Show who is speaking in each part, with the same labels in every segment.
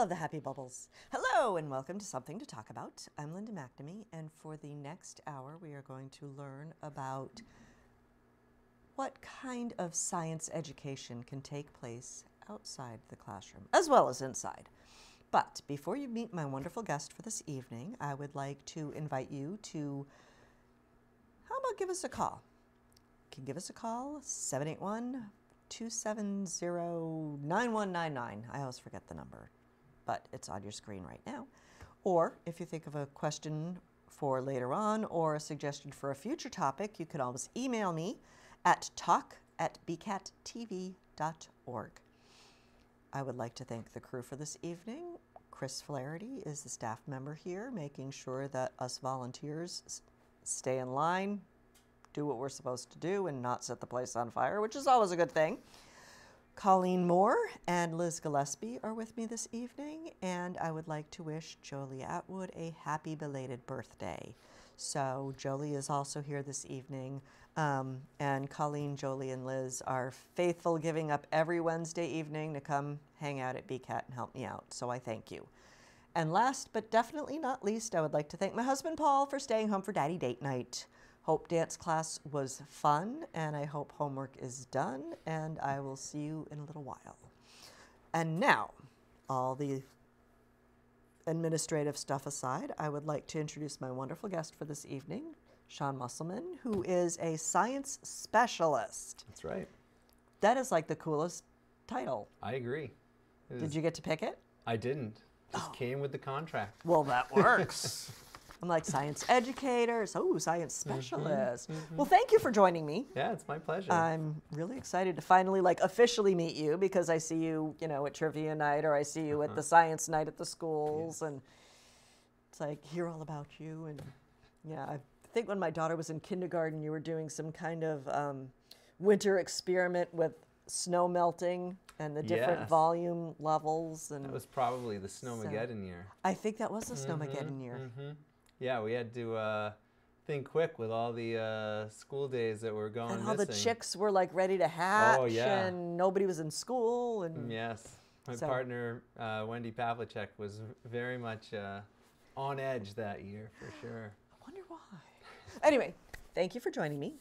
Speaker 1: love the happy bubbles. Hello and welcome to Something to Talk About. I'm Linda McNamee, and for the next hour we are going to learn about what kind of science education can take place outside the classroom as well as inside. But before you meet my wonderful guest for this evening, I would like to invite you to, how about give us a call? You can give us a call, 781-270-9199. I always forget the number, but it's on your screen right now. Or if you think of a question for later on or a suggestion for a future topic, you can always email me at talk@bcattv.org. I would like to thank the crew for this evening. Chris Flaherty is the staff member here, making sure that us volunteers stay in line, do what we're supposed to do, and not set the place on fire, which is always a good thing. Colleen Moore and Liz Gillespie are with me this evening, and I would like to wish Jolie Atwood a happy belated birthday. So Jolie is also here this evening, and Colleen, Jolie, and Liz are faithful, giving up every Wednesday evening to come hang out at BCAT and help me out, so I thank you. And last but definitely not least, I would like to thank my husband Paul for staying home for Daddy Date Night. Hope dance class was fun, and I hope homework is done, and I will see you in a little while. And now, all the administrative stuff aside, I would like to introduce my wonderful guest for this evening, Sean Musselman, who is a science specialist.
Speaker 2: That's right.
Speaker 1: That is like the coolest title.
Speaker 2: I agree.
Speaker 1: Did you get to pick it?
Speaker 2: I didn't. Just came with the contract.
Speaker 1: Well, that works. I'm like science educator, so science specialist. Well, thank you for joining me.
Speaker 2: Yeah, it's my pleasure.
Speaker 1: I'm really excited to finally officially meet you, because I see you, at trivia night, or I see you at the science night at the schools, and it's like hear all about you. And yeah, I think when my daughter was in kindergarten, you were doing some kind of winter experiment with snow melting and the different volume levels. And
Speaker 2: that was probably the Snowmageddon year.
Speaker 1: I think that was the Snowmageddon year.
Speaker 2: Yeah, we had to think quick with all the school days that were going
Speaker 1: and all
Speaker 2: missing.
Speaker 1: the chicks were ready to hatch.
Speaker 2: Oh, yeah.
Speaker 1: And nobody was in school. And
Speaker 2: yes, my partner Wendy Pavlicek was very much on edge that year for sure.
Speaker 1: I wonder why. Anyway, thank you for joining me.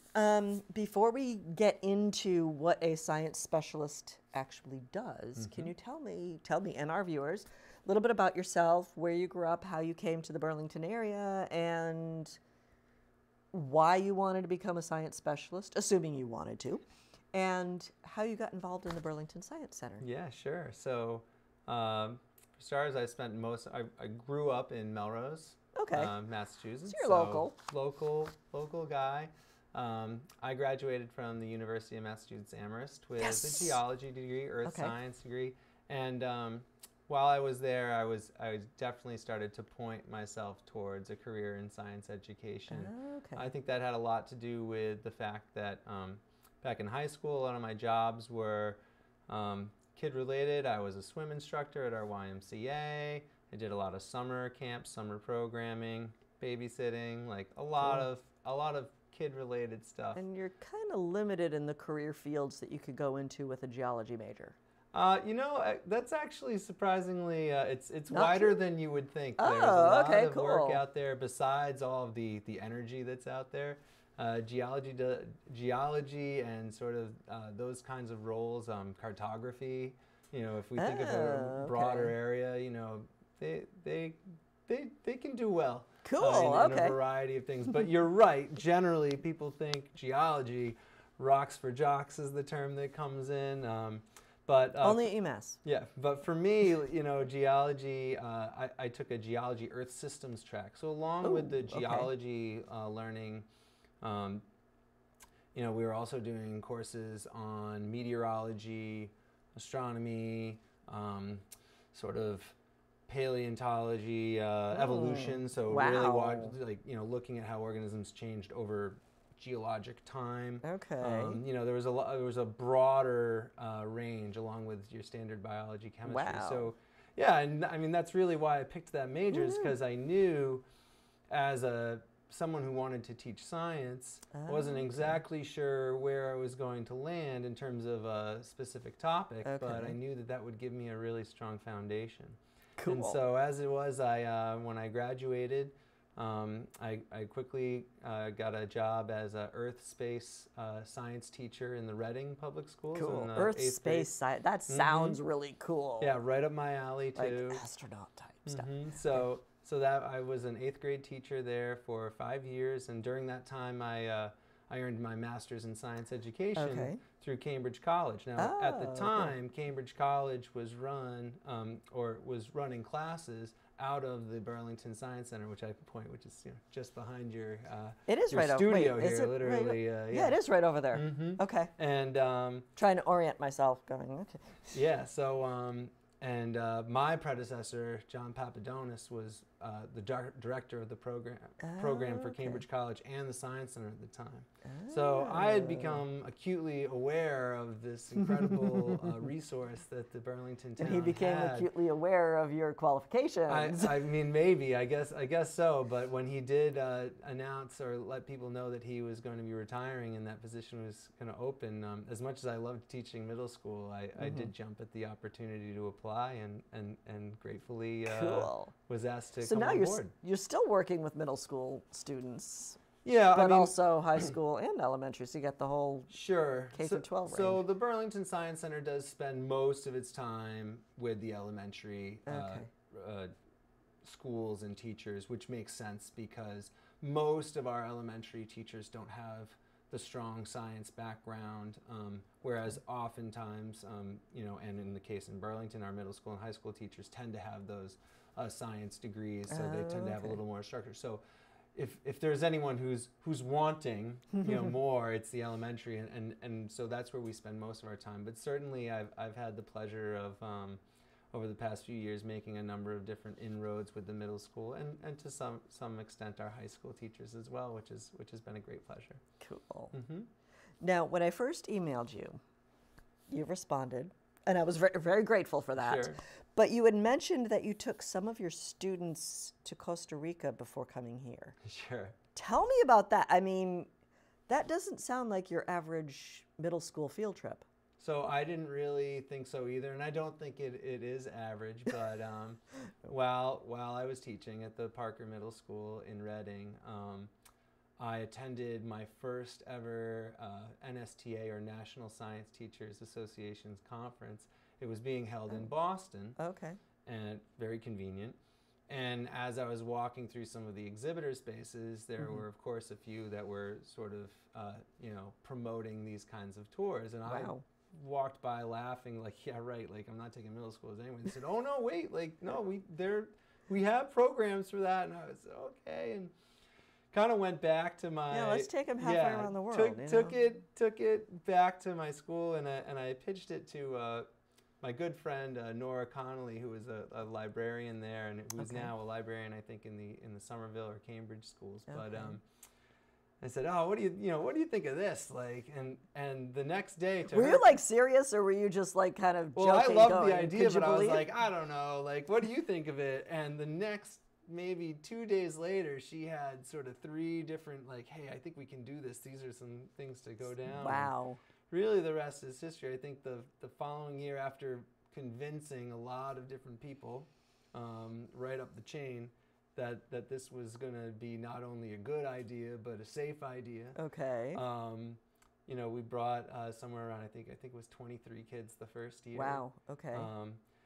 Speaker 1: Before we get into what a science specialist actually does, can you tell me and our viewers a little bit about yourself, where you grew up, how you came to the Burlington area, and why you wanted to become a science specialist, assuming you wanted to, and how you got involved in the Burlington Science Center?
Speaker 2: Yeah, sure. So, for starters, I grew up in Melrose, Massachusetts.
Speaker 1: So you're local.
Speaker 2: Local guy. I graduated from the University of Massachusetts Amherst with a geology degree, earth science degree, and while I was there, I definitely started to point myself towards a career in science education. I think that had a lot to do with the fact that back in high school, a lot of my jobs were kid-related. I was a swim instructor at our YMCA. I did a lot of summer camps, summer programming, babysitting, a lot of kid-related stuff.
Speaker 1: And you're kind of limited in the career fields that you could go into with a geology major.
Speaker 2: That's actually surprisingly, it's
Speaker 1: Not
Speaker 2: wider
Speaker 1: true?
Speaker 2: than you would think.
Speaker 1: Oh,
Speaker 2: There's a lot of
Speaker 1: cool.
Speaker 2: work out there besides all of the energy that's out there. Geology and sort of those kinds of roles, cartography, if we think of a broader area, they can do well.
Speaker 1: Cool,
Speaker 2: in a variety of things. But you're right, generally people think geology, rocks for jocks is the term that comes in. But
Speaker 1: only at UMass.
Speaker 2: Yeah, but for me, geology, I took a geology earth systems track. So along with the geology learning, we were also doing courses on meteorology, astronomy, sort of paleontology, evolution. So really looking at how organisms changed over geologic time. There was a broader range along with your standard biology, chemistry. So yeah, and I mean that's really why I picked that major, is because I knew as someone who wanted to teach science, I wasn't exactly sure where I was going to land in terms of a specific topic, but I knew that would give me a really strong foundation.
Speaker 1: Cool.
Speaker 2: And so as it was, when I graduated, I quickly got a job as an earth space science teacher in the Reading Public Schools.
Speaker 1: Cool.
Speaker 2: In the
Speaker 1: Earth
Speaker 2: 8th
Speaker 1: space
Speaker 2: grade.
Speaker 1: science. That sounds really cool.
Speaker 2: Yeah, right up my alley too.
Speaker 1: Like astronaut type stuff.
Speaker 2: So that I was an 8th grade teacher there for 5 years, and during that time I earned my master's in science education through Cambridge College. Now at the time, Cambridge College was run or was running classes out of the Burlington Science Center, which is just behind your
Speaker 1: it is
Speaker 2: your
Speaker 1: right
Speaker 2: studio
Speaker 1: over
Speaker 2: here,
Speaker 1: is it
Speaker 2: literally.
Speaker 1: Yeah, it is right over there. Okay.
Speaker 2: And
Speaker 1: trying to orient myself, going okay.
Speaker 2: Yeah. So my predecessor, John Papadonis, was the director of the program for Cambridge College and the Science Center at the time. So I had become acutely aware of this incredible resource that the Burlington town
Speaker 1: And he became
Speaker 2: had.
Speaker 1: acutely aware of your qualifications.
Speaker 2: I mean, maybe, I guess so. But when he did announce or let people know that he was going to be retiring and that position was going to open, as much as I loved teaching middle school, I did jump at the opportunity to apply and gratefully was asked to
Speaker 1: so
Speaker 2: come
Speaker 1: now
Speaker 2: on board.
Speaker 1: You're still working with middle school students.
Speaker 2: Yeah,
Speaker 1: but also high school and elementary, so you get the whole K through 12 range.
Speaker 2: So the Burlington Science Center does spend most of its time with the elementary schools and teachers, which makes sense because most of our elementary teachers don't have the strong science background, whereas oftentimes, and in the case in Burlington, our middle school and high school teachers tend to have those science degrees, so they tend to have a little more structure. So if there's anyone who's wanting more, it's the elementary, and so that's where we spend most of our time. But certainly I've had the pleasure of over the past few years making a number of different inroads with the middle school and to some extent our high school teachers as well, which has been a great pleasure.
Speaker 1: Cool. Now, when I first emailed you, you responded, and I was very, very grateful for that.
Speaker 2: Sure.
Speaker 1: But you had mentioned that you took some of your students to Costa Rica before coming here.
Speaker 2: Sure.
Speaker 1: Tell me about that. I mean, that doesn't sound like your average middle school field trip.
Speaker 2: So I didn't really think so either, and I don't think it is average, but while I was teaching at the Parker Middle School in Reading, I attended my first ever NSTA, or National Science Teachers Association's conference. It was being held in Boston, and very convenient. And as I was walking through some of the exhibitor spaces, there were, of course, a few that were sort of, promoting these kinds of tours, and I walked by laughing like, yeah, right, like I'm not taking middle schoolers anyway. They said, oh no, wait, like no, we have programs for that, and I was okay, and kind of went back to my
Speaker 1: let's take them halfway around the world.
Speaker 2: Took it back to my school, and I pitched it to my good friend Nora Connolly, who was a librarian there, and who's now a librarian, I think, in the Somerville or Cambridge schools. But I said, "Oh, what do you think of this?" Like, and the next day,
Speaker 1: were you like serious, or were you just like kind of joking?
Speaker 2: Well, I loved the idea,
Speaker 1: but
Speaker 2: I was like, I don't know, like, what do you think of it? And the next maybe 2 days later, she had sort of 3 different, like, hey, I think we can do this. These are some things to go down.
Speaker 1: Wow.
Speaker 2: And really, the rest is history. I think the following year, after convincing a lot of different people right up the chain that this was going to be not only a good idea but a safe idea.
Speaker 1: Okay.
Speaker 2: We brought somewhere around I think it was 23 kids the first year.
Speaker 1: Wow. Okay.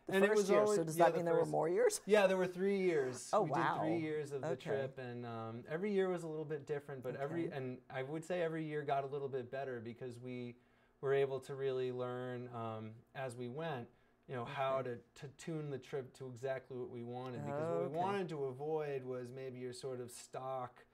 Speaker 2: And it was
Speaker 1: year.
Speaker 2: Always,
Speaker 1: so does that mean there were more years?
Speaker 2: Yeah, there were 3 years.
Speaker 1: Oh,
Speaker 2: we did 3 years of the trip, and every year was a little bit different. But and I would say every year got a little bit better because we were able to really learn as we went. How to tune the trip to exactly what we wanted. Because what we wanted to avoid was maybe your sort of stock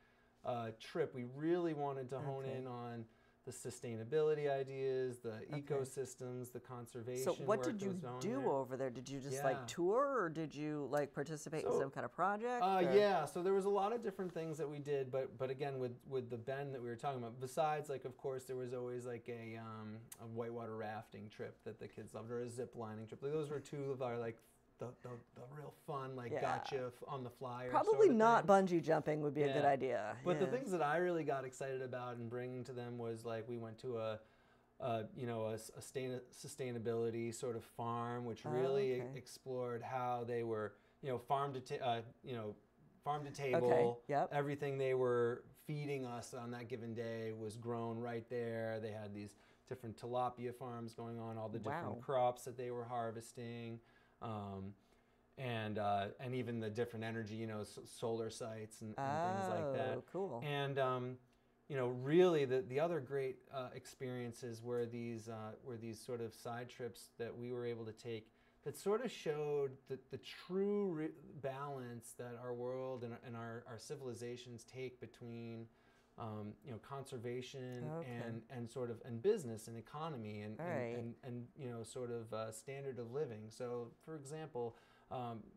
Speaker 2: trip. We really wanted to hone in on the sustainability ideas, the ecosystems, the conservation.
Speaker 1: So what did you do over there? Did you just like tour, or did you like participate in some kind of project?
Speaker 2: Yeah, so there was a lot of different things that we did, but again, with the bend that we were talking about, besides, like, of course, there was always like a whitewater rafting trip that the kids loved, or a zip lining trip. Those were 2 of our like the real fun, like gotcha on the fly.
Speaker 1: Probably not bungee jumping would be a good idea.
Speaker 2: But the things that I really got excited about and bringing to them was, like, we went to a sustainability sort of farm, which really explored how they were farm to table.
Speaker 1: Okay. Yep.
Speaker 2: Everything they were feeding us on that given day was grown right there. They had these different tilapia farms going on, all the different crops that they were harvesting, and even the different energy, solar sites and things like that.
Speaker 1: Oh, cool.
Speaker 2: And really the other great experiences were these sort of side trips that we were able to take that sort of showed the true balance that our world and our civilizations take between conservation and sort of and business and economy and sort of standard of living. So, for example,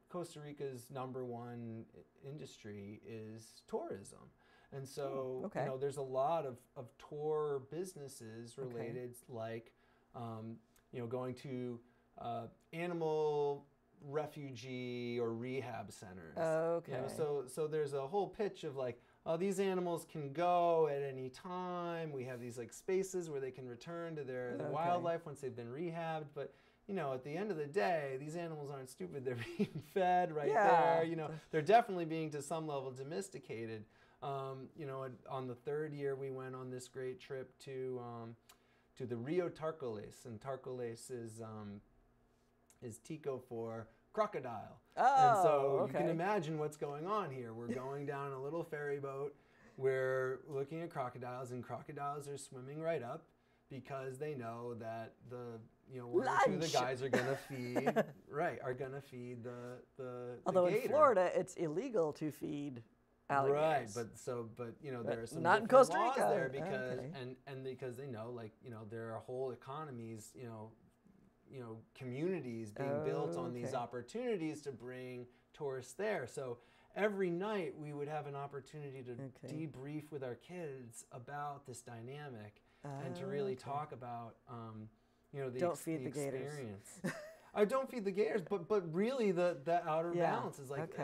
Speaker 2: Costa Rica's #1 industry is tourism. And so, there's a lot of tour businesses related, like, going to animal refugee or rehab centers. So there's a whole pitch of like, oh, these animals can go at any time. We have these like spaces where they can return to their wildlife once they've been rehabbed. But at the end of the day, these animals aren't stupid. They're being fed there. They're definitely being to some level domesticated. On the third year, we went on this great trip to the Rio Tarcoles, and Tarcoles is Tico for crocodile. And so you can imagine what's going on here. We're going down a little ferry boat. We're looking at crocodiles, and crocodiles are swimming right up because they know that one or two of the guys are going to feed the
Speaker 1: Although
Speaker 2: gator.
Speaker 1: In Florida, it's illegal to feed alligators.
Speaker 2: Right, there are some
Speaker 1: not in
Speaker 2: different
Speaker 1: Costa
Speaker 2: laws
Speaker 1: Rica.
Speaker 2: there because and because they know there are whole economies, communities being built on these opportunities to bring tourists there. So every night we would have an opportunity to debrief with our kids about this dynamic and to really talk about the experience. I don't feed the gators, but really the outer balance is like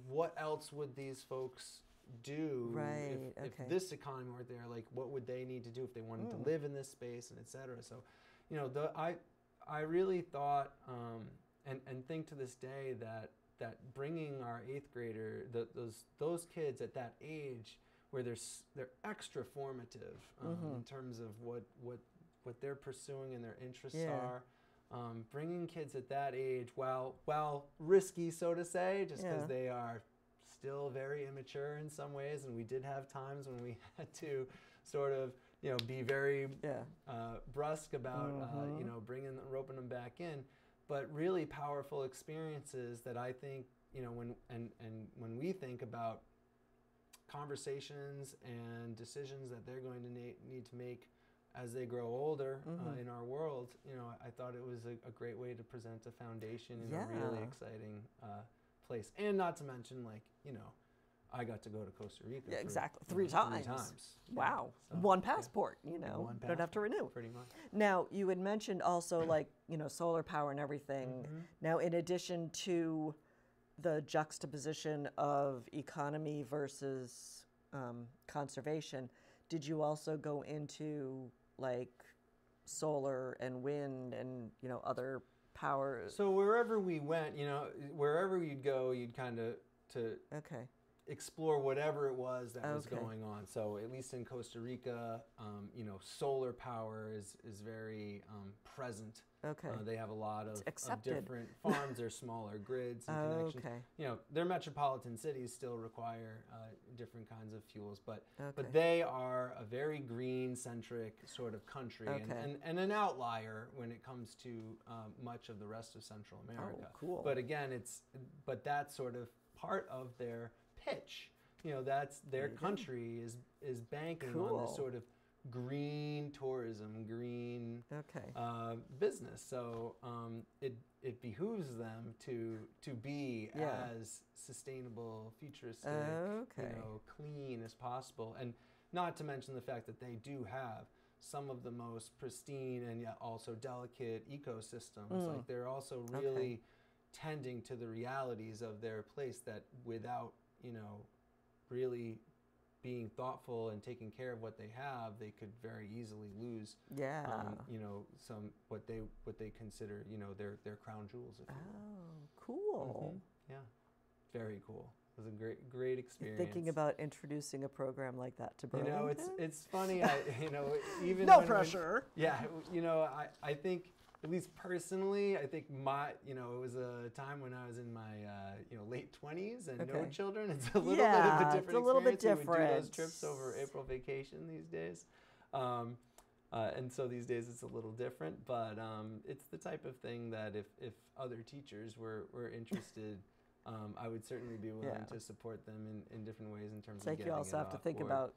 Speaker 2: what else would these folks do if this economy weren't there? Like, what would they need to do if they wanted to live in this space, and et cetera? So, I really thought and think to this day that bringing our 8th grader, those kids at that age where they're extra formative in terms of what they're pursuing and their interests are. Bringing kids at that age, while risky, so to say, just because they are still very immature in some ways, and we did have times when we had to sort of, be very brusque about, roping them back in, but really powerful experiences that I think, when we think about conversations and decisions that they're going to need to make as they grow older in our world, I thought it was a great way to present a foundation in a really exciting place. And not to mention, I got to go to Costa Rica.
Speaker 1: Yeah, exactly. Three times. Wow.
Speaker 2: So,
Speaker 1: one passport, don't have to renew.
Speaker 2: Pretty much.
Speaker 1: Now, you had mentioned also solar power and everything. Now, in addition to the juxtaposition of economy versus conservation, did you also go into solar and wind and other power?
Speaker 2: So wherever we went, wherever you'd go, you'd kind of explore whatever it was that was going on. So at least in Costa Rica, solar power is very present. They have a lot of different farms. They're smaller grids and connections. Their metropolitan cities still require different kinds of fuels, but they are a very green-centric sort of country and an outlier when it comes to much of the rest of Central America.
Speaker 1: Oh, cool.
Speaker 2: But again, that's sort of part of their pitch. That's their country is banking on this sort of green tourism, green business. So it behooves them to be as sustainable, futuristic, clean as possible. And not to mention the fact that they do have some of the most pristine and yet also delicate ecosystems. Like they're also really tending to the realities of their place that without, really being thoughtful and taking care of what they have, they could very easily lose, some what they consider, their crown jewels. If you will.
Speaker 1: Cool.
Speaker 2: yeah, very cool. It was a great experience.
Speaker 1: Thinking about introducing a program like that to Burlington?
Speaker 2: You know, it's funny. Even
Speaker 1: no pressure.
Speaker 2: I think, at least personally, I think it was a time when I was in my late 20s and no children. It's a little bit of a different
Speaker 1: it's a little bit different.
Speaker 2: We would do those trips over April vacation these days. And so these days it's a little different, but it's the type of thing that if other teachers were interested, I would certainly be willing to support them in different ways in terms of getting it off board. You also have to think
Speaker 1: about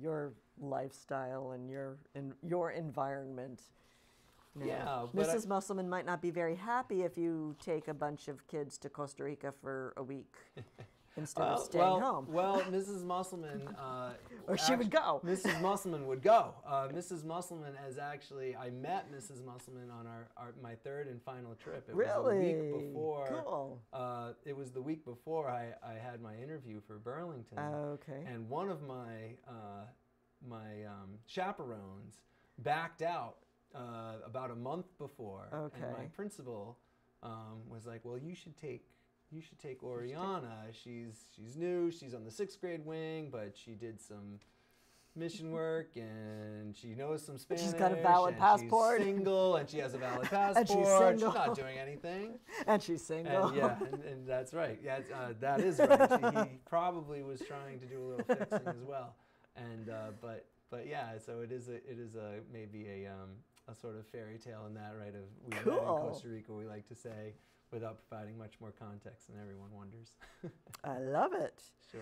Speaker 1: your lifestyle and your environment. Mrs. Musselman might not be very happy if you take a bunch of kids to Costa Rica for a week instead of staying home.
Speaker 2: Well, Mrs. Musselman...
Speaker 1: or she would go.
Speaker 2: Mrs. Musselman would go. Mrs. Musselman I met Mrs. Musselman on my third and final trip. It was a week before.
Speaker 1: Cool.
Speaker 2: It was the week before I had my interview for Burlington.
Speaker 1: Okay.
Speaker 2: And one of my chaperones backed out about a month before.
Speaker 1: Okay.
Speaker 2: And my principal was like, well, you should take Oriana. She's new. She's on the 6th grade wing, but she did some mission work and she knows some Spanish.
Speaker 1: She's got a valid passport.
Speaker 2: She's single and she has a valid passport.
Speaker 1: And she's single.
Speaker 2: She's not doing anything.
Speaker 1: And she's single.
Speaker 2: And that's right. Yeah, that is right. He probably was trying to do a little fixing as well. And but yeah, so it is maybe a sort of fairy tale in that, right? Of we met in Costa Rica, we like to say, without providing much more context, and everyone wonders.
Speaker 1: I love it.
Speaker 2: Sure.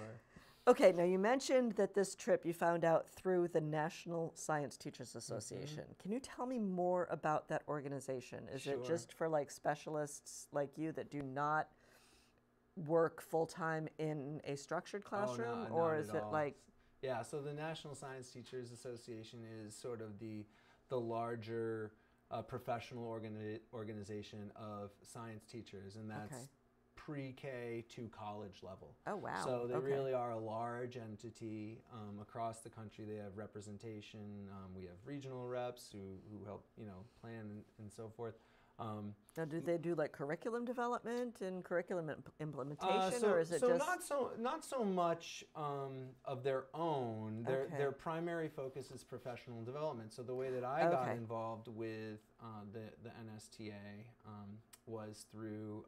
Speaker 1: Okay, now you mentioned that this trip you found out through the National Science Teachers Association. Mm-hmm. Can you tell me more about that organization? Is it just for like specialists like you that do not work full-time in a structured classroom? Or is it like...
Speaker 2: Yeah, so the National Science Teachers Association is sort of the larger professional organization of science teachers, and that's pre-K to college level.
Speaker 1: Oh, wow.
Speaker 2: So they really are a large entity across the country. They have representation. We have regional reps who help plan and so forth.
Speaker 1: Now, do they do like curriculum development and curriculum implementation, or is it just
Speaker 2: not so much of their own? Their primary focus is professional development. So the way that I got involved with the NSTA was through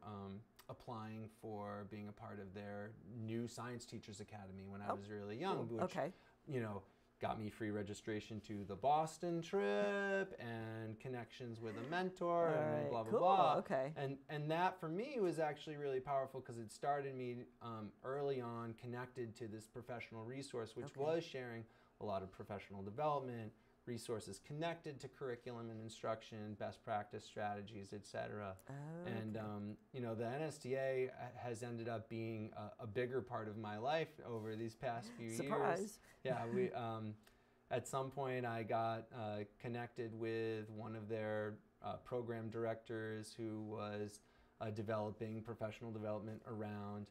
Speaker 2: applying for being a part of their new Science Teachers Academy when I was really young, which got me free registration to the Boston trip and connections with a mentor and blah, blah, blah.
Speaker 1: Okay.
Speaker 2: And that for me was actually really powerful because it started me early on connected to this professional resource, which was sharing a lot of professional development, resources connected to curriculum and instruction, best practice strategies, etc. And the NSTA has ended up being a bigger part of my life over these past few years. Yeah, we at some point I got connected with one of their program directors who was developing professional development around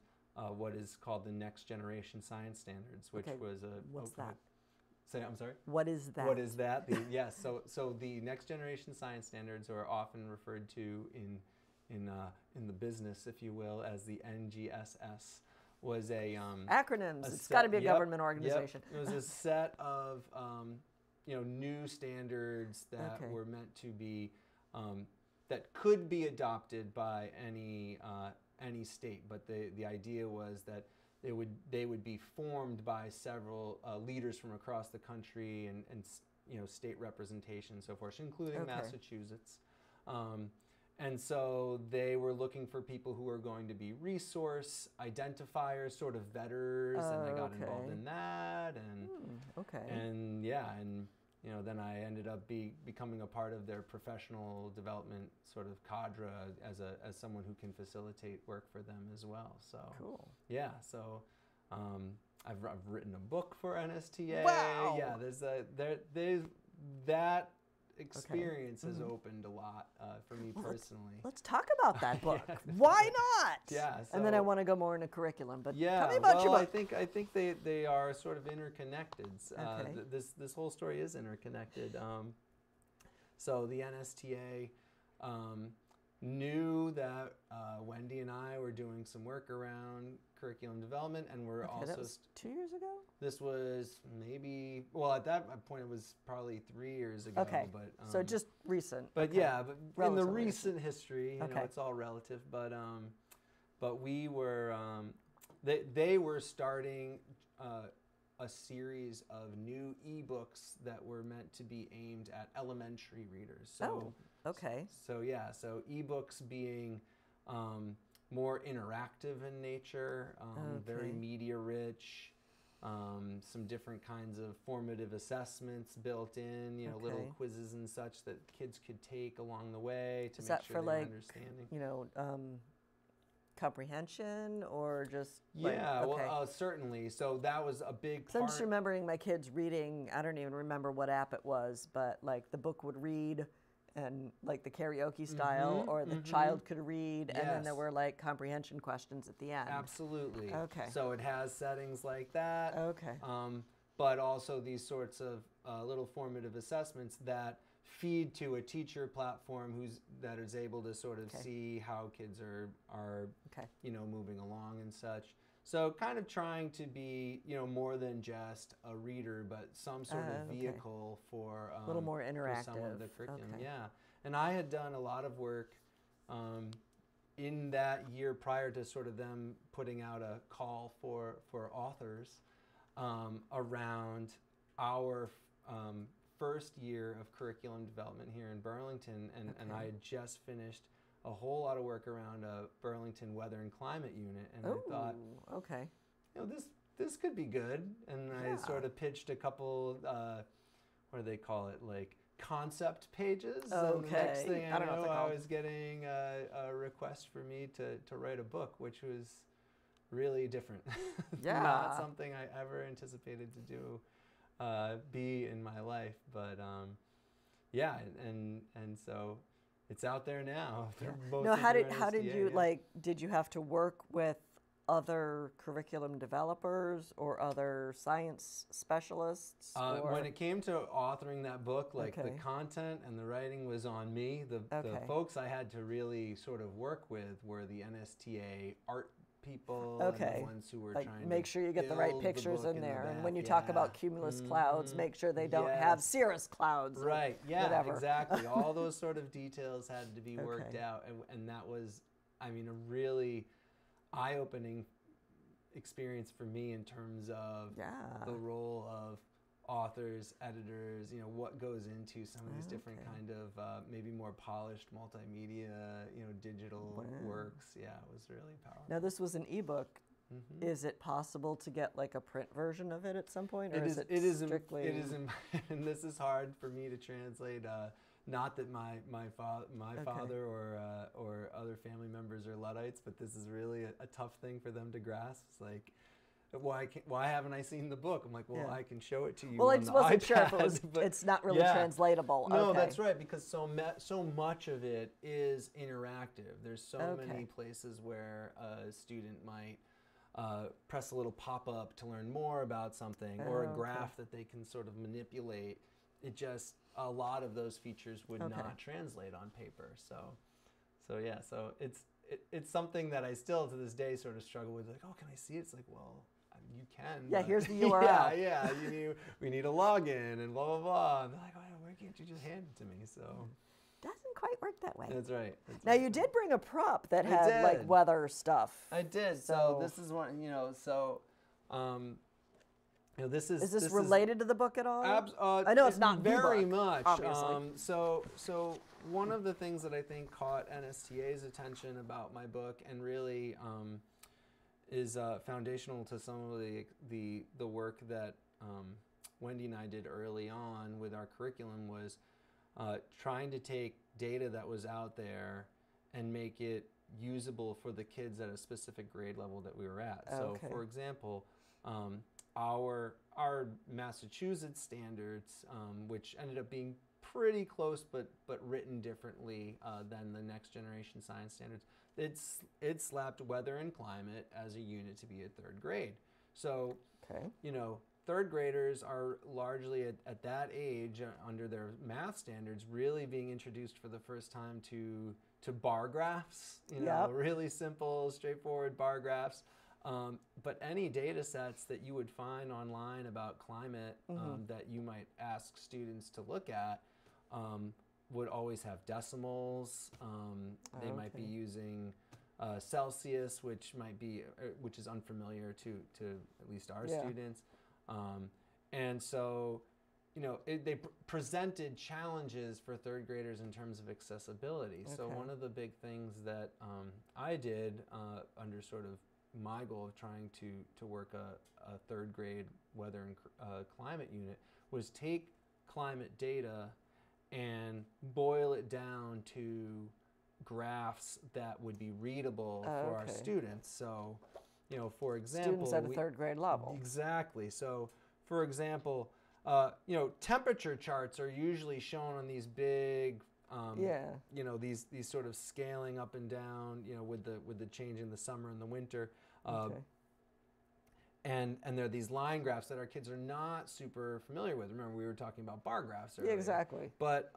Speaker 2: what is called the Next Generation Science Standards, which was a...
Speaker 1: What's that?
Speaker 2: I'm sorry?
Speaker 1: What is that?
Speaker 2: What is that? Yes, so the Next Generation Science Standards are often referred to in the business, if you will, as the NGSS. Was a
Speaker 1: acronyms. It's got to be a government organization.
Speaker 2: It was a set of new standards that were meant to be that could be adopted by any state, but the idea was that they would be formed by several leaders from across the country and state representation and so forth, including Massachusetts. And so they were looking for people who were going to be resource identifiers, sort of vetters, and I got involved in that. And then I ended up becoming a part of their professional development sort of cadre as someone who can facilitate work for them as well. So yeah, so I've written a book for NSTA.
Speaker 1: Wow.
Speaker 2: Yeah, there's that experience has opened a lot for me personally.
Speaker 1: Let's talk about that book. Why not?
Speaker 2: Yeah. So,
Speaker 1: and then I want to go more into curriculum. But
Speaker 2: tell
Speaker 1: me about your book.
Speaker 2: I think they are sort of interconnected. This whole story is interconnected. So the NSTA knew that Wendy and I were doing some work around curriculum development, and we're
Speaker 1: Okay,
Speaker 2: also
Speaker 1: that was 2 years ago?
Speaker 2: this was maybe, well, at that point it was probably 3 years ago.
Speaker 1: Okay,
Speaker 2: But
Speaker 1: so just recent.
Speaker 2: But
Speaker 1: okay.
Speaker 2: yeah, but in the
Speaker 1: Relatively
Speaker 2: recent history, you know,
Speaker 1: Okay.
Speaker 2: it's all relative. But we were they were starting a series of new ebooks that were meant to be aimed at elementary readers. So,
Speaker 1: okay.
Speaker 2: So yeah, so ebooks being more interactive in nature, very media rich, some different kinds of formative assessments built in, you know, little quizzes and such that kids could take along the way to make sure they're understanding.
Speaker 1: You know, comprehension or just
Speaker 2: yeah, well, certainly. So that was a big part.
Speaker 1: I'm just remembering my kids reading, I don't even remember what app it was, but like the book would read and like the karaoke style, or the child could read, and then there were like comprehension questions at the end.
Speaker 2: Absolutely.
Speaker 1: Okay.
Speaker 2: So it has settings like that.
Speaker 1: Okay.
Speaker 2: But also these sorts of little formative assessments that feed to a teacher platform that is able to sort of see how kids are you know, moving along and such. So kind of trying to be, you know, more than just a reader, but some sort of vehicle for
Speaker 1: a little more interactive.
Speaker 2: for some of the curriculum. Yeah, and I had done a lot of work in that year prior to sort of them putting out a call for authors around our first year of curriculum development here in Burlington, and I had just finished a whole lot of work around a Burlington weather and climate unit, and I thought, you know, this could be good, and I sort of pitched a couple, what do they call it, like concept pages. And the next thing I know, I was getting a request for me to write a book, which was really different. Not something I ever anticipated to do. Be in my life, but yeah, and so it's out there now.
Speaker 1: No, how did you like? Did you have to work with other curriculum developers or other science specialists?
Speaker 2: When it came to authoring that book, like the content and the writing was on me. The folks I had to really sort of work with were the NSTA art people, and the ones who were trying to
Speaker 1: make sure you get the right pictures in there, and when you talk about cumulus clouds, make sure they don't have cirrus clouds.
Speaker 2: Right. Yeah.
Speaker 1: Whatever.
Speaker 2: Exactly. All those sort of details had to be worked out, and that was, I mean, a really eye-opening experience for me in terms of the role of authors, editors, you know, what goes into some of these different kind of maybe more polished multimedia, you know, digital works. Yeah, it was really powerful.
Speaker 1: Now this was an ebook. Is it possible to get like a print version of it at some point, or is it strictly?
Speaker 2: It is, and this is hard for me to translate. Not that my father or other family members are Luddites, but this is really a tough thing for them to grasp. It's like, why haven't I seen the book? I'm like, well, I can show it to you.
Speaker 1: Well, I
Speaker 2: on
Speaker 1: just
Speaker 2: the
Speaker 1: wasn't
Speaker 2: iPad,
Speaker 1: sure if it was. It's not really translatable.
Speaker 2: No, that's right, because so much of it is interactive. There's so many places where a student might press a little pop-up to learn more about something, or a graph that they can sort of manipulate. It just, a lot of those features would not translate on paper. So it's something that I still to this day sort of struggle with. Like, oh, can I see it? It's like, well, you can.
Speaker 1: Yeah, here's the URL.
Speaker 2: We need a login and blah blah blah. And they're like, oh, why can't you just hand it to me? So
Speaker 1: doesn't quite work that way.
Speaker 2: That's right.
Speaker 1: Now you did bring a prop that had like weather stuff.
Speaker 2: I did. So this is one. You know, so. You know, this
Speaker 1: is this related to the book at all?
Speaker 2: I know it's
Speaker 1: not
Speaker 2: very much.
Speaker 1: Obviously.
Speaker 2: So one of the things that I think caught NSTA's attention about my book, and really is foundational to some of the work that Wendy and I did early on with our curriculum, was trying to take data that was out there and make it usable for the kids at a specific grade level that we were at. So, for example, our Massachusetts standards, which ended up being pretty close but written differently than the next generation science standards, it slapped weather and climate as a unit to be at third grade. So, you know, third graders are largely at that age, under their math standards, really being introduced for the first time to to bar graphs, you know, really simple, straightforward bar graphs. But any data sets that you would find online about climate that you might ask students to look at would always have decimals. They might be using Celsius, which is unfamiliar to at least our students. And so, you know, they presented challenges for third graders in terms of accessibility. So one of the big things that I did under sort of my goal of trying to work a third grade weather and climate unit was take climate data and boil it down to graphs that would be readable for our students. So, you know, for example,
Speaker 1: students at a third grade level.
Speaker 2: Exactly. So, for example, you know, temperature charts are usually shown on these big, you know, these sort of scaling up and down, you know, with the change in the summer and the winter. And there are these line graphs that our kids are not super familiar with. Remember, we were talking about bar graphs earlier.
Speaker 1: Yeah, exactly.
Speaker 2: But,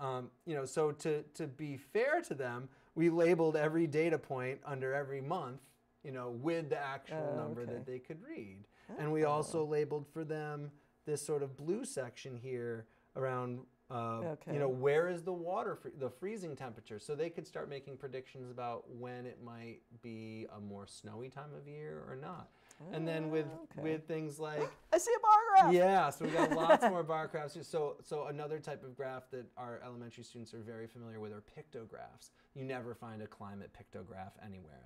Speaker 2: you know, so to be fair to them, we labeled every data point under every month, you know, with the actual number that they could read. And we also labeled for them this sort of blue section here around, you know, where is the water, the freezing temperature? So they could start making predictions about when it might be a more snowy time of year or not. And then with things like
Speaker 1: I see a bar graph.
Speaker 2: Yeah, so we got lots more bar graphs. So another type of graph that our elementary students are very familiar with are pictographs. You never find a climate pictograph anywhere.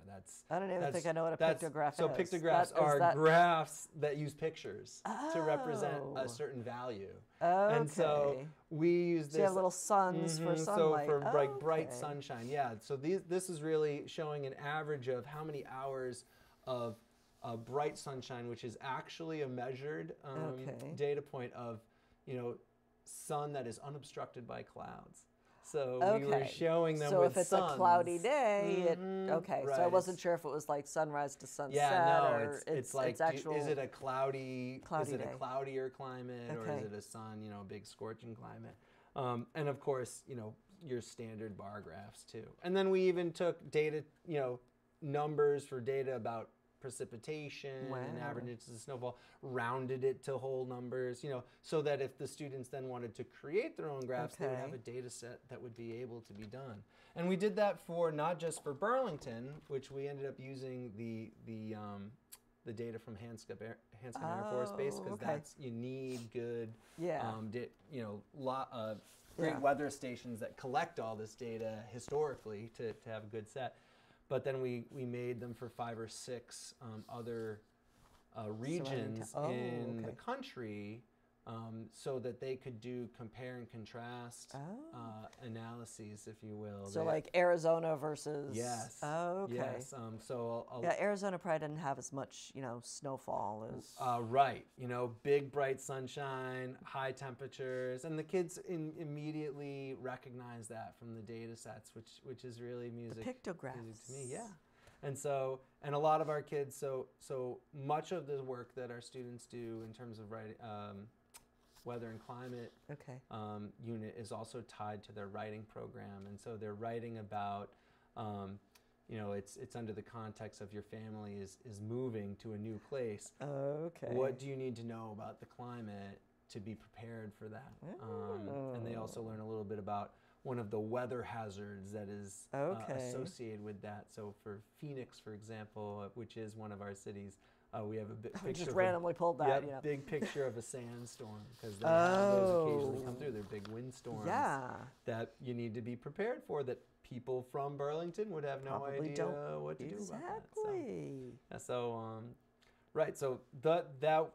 Speaker 1: I don't even think I know what a pictograph is.
Speaker 2: So pictographs are graphs that use pictures to represent a certain value. And so we use this.
Speaker 1: So you have little suns for sunlight.
Speaker 2: So for bright sunshine, yeah. So this is really showing an average of how many hours of bright sunshine, which is actually a measured data point of, you know, sun that is unobstructed by clouds. So we were showing them with suns.
Speaker 1: So if it's a cloudy day, So I wasn't sure if it was like sunrise to sunset.
Speaker 2: Yeah, no,
Speaker 1: or
Speaker 2: it's like,
Speaker 1: it's actual.
Speaker 2: Is it a cloudy is it
Speaker 1: day.
Speaker 2: a cloudier climate, or is it a sun, you know, a big scorching climate? And of course, you know, your standard bar graphs too. And then we even took data, you know, numbers for data about precipitation and averages of snowfall, rounded it to whole numbers, you know, so that if the students then wanted to create their own graphs, they would have a data set that would be able to be done. And we did that for not just for Burlington, which we ended up using the data from Hanscom Air Force Base, because that's, you need good, you know, great weather stations that collect all this data historically to have a good set. But then we made them for 5 or 6 other regions in the country, so that they could do compare and contrast analyses, if you will.
Speaker 1: So like Arizona versus...
Speaker 2: Yes. Yes.
Speaker 1: Arizona probably didn't have as much, you know, snowfall as...
Speaker 2: right. You know, big, bright sunshine, high temperatures, and the kids immediately recognize that from the data sets, which is really music.
Speaker 1: The pictographs.
Speaker 2: Music to me, yeah. And so, and a lot of our kids, so much of the work that our students do in terms of writing, weather and climate unit is also tied to their writing program. And so they're writing about, you know, it's under the context of your family is moving to a new place. What do you need to know about the climate to be prepared for that? And they also learn a little bit about one of the weather hazards that is associated with that. So for Phoenix, for example, which is one of our cities, we have a big picture.
Speaker 1: Just randomly pulled that.
Speaker 2: Yeah, big picture of a sandstorm, because those occasionally come through. They're big windstorms that you need to be prepared for, that people from Burlington would have no idea what to do about that. So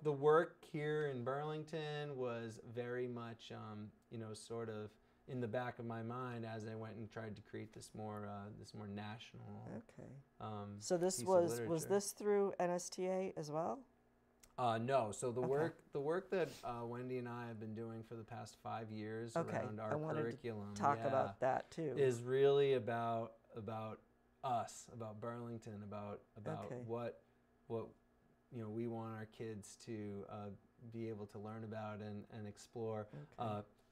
Speaker 2: the work here in Burlington was very much, you know, sort of in the back of my mind as I went and tried to create this more national.
Speaker 1: So this was this through NSTA as well?
Speaker 2: No. So the work that Wendy and I have been doing for the past 5 years around our curriculum,
Speaker 1: talk about that too,
Speaker 2: is really about us, about Burlington, about what you know we want our kids to be able to learn about and explore